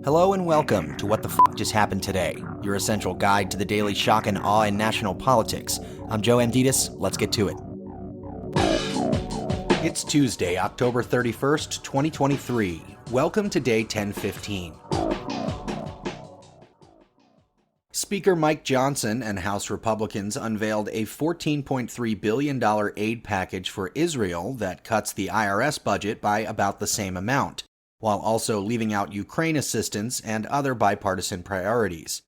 Hello and welcome to What the F*** Just Happened Today, your essential guide to the daily shock and awe in national politics. I'm Joe Amditis. Let's get to it. It's Tuesday, October 31st, 2023. Welcome to day 1015. Speaker Mike Johnson and House Republicans unveiled a $14.3 billion aid package for Israel that cuts the IRS budget by about the same amount, while also leaving out Ukraine assistance and other bipartisan priorities.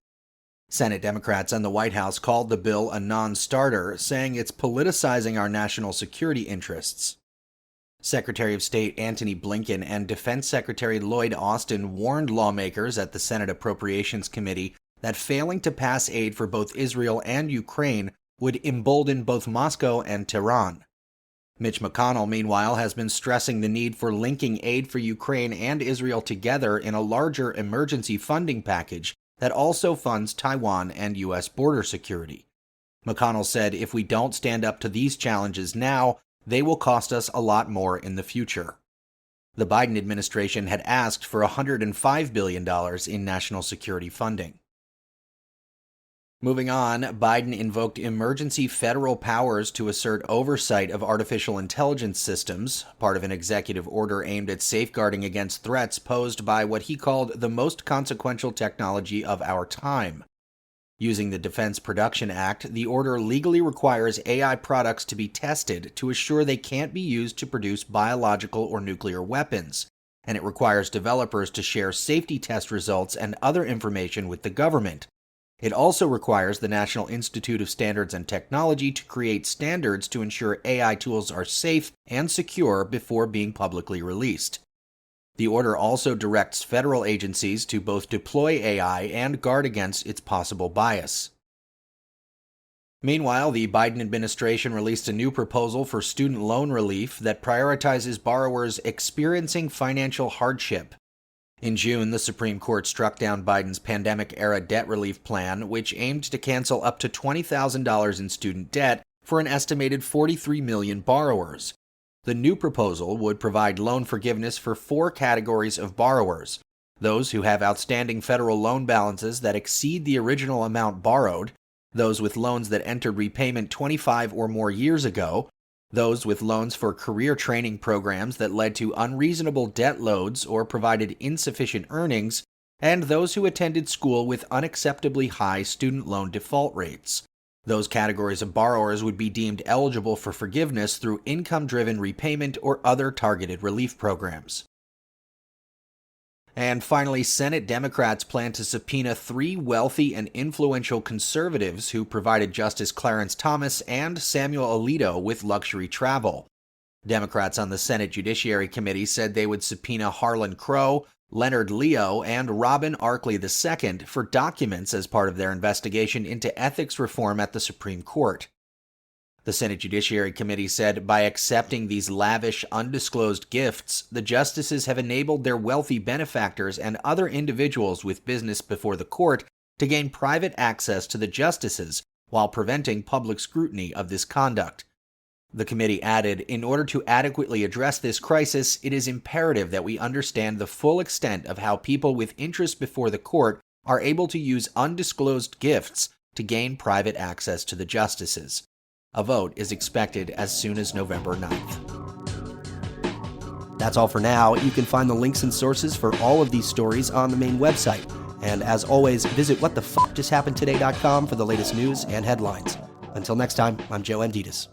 Senate Democrats and the White House called the bill a non-starter, saying it's politicizing our national security interests. Secretary of State Antony Blinken and Defense Secretary Lloyd Austin warned lawmakers at the Senate Appropriations Committee that failing to pass aid for both Israel and Ukraine would embolden both Moscow and Tehran. Mitch McConnell, meanwhile, has been stressing the need for linking aid for Ukraine and Israel together in a larger emergency funding package that also funds Taiwan and U.S. border security. McConnell said if we don't stand up to these challenges now, they will cost us a lot more in the future. The Biden administration had asked for $105 billion in national security funding. Moving on, Biden invoked emergency federal powers to assert oversight of artificial intelligence systems, part of an executive order aimed at safeguarding against threats posed by what he called the most consequential technology of our time. Using the Defense Production Act, the order legally requires AI products to be tested to assure they can't be used to produce biological or nuclear weapons, and it requires developers to share safety test results and other information with the government. It also requires the National Institute of Standards and Technology to create standards to ensure AI tools are safe and secure before being publicly released. The order also directs federal agencies to both deploy AI and guard against its possible bias. Meanwhile, the Biden administration released a new proposal for student loan relief that prioritizes borrowers experiencing financial hardship. In June, the Supreme Court struck down Biden's pandemic-era debt relief plan, which aimed to cancel up to $20,000 in student debt for an estimated 43 million borrowers. The new proposal would provide loan forgiveness for 4 categories of borrowers: those who have outstanding federal loan balances that exceed the original amount borrowed, those with loans that entered repayment 25 or more years ago, those with loans for career training programs that led to unreasonable debt loads or provided insufficient earnings, and those who attended school with unacceptably high student loan default rates. Those categories of borrowers would be deemed eligible for forgiveness through income-driven repayment or other targeted relief programs. And finally, Senate Democrats plan to subpoena 3 wealthy and influential conservatives who provided Justice Clarence Thomas and Samuel Alito with luxury travel. Democrats on the Senate Judiciary Committee said they would subpoena Harlan Crow, Leonard Leo, and Robin Arkley II for documents as part of their investigation into ethics reform at the Supreme Court. The Senate Judiciary Committee said by accepting these lavish, undisclosed gifts, the justices have enabled their wealthy benefactors and other individuals with business before the court to gain private access to the justices while preventing public scrutiny of this conduct. The committee added, in order to adequately address this crisis, it is imperative that we understand the full extent of how people with interest before the court are able to use undisclosed gifts to gain private access to the justices. A vote is expected as soon as November 9th. That's all for now. You can find the links and sources for all of these stories on the main website. And as always, visit whatthefjusthappenedtoday.com for the latest news and headlines. Until next time, I'm Joe Amditis.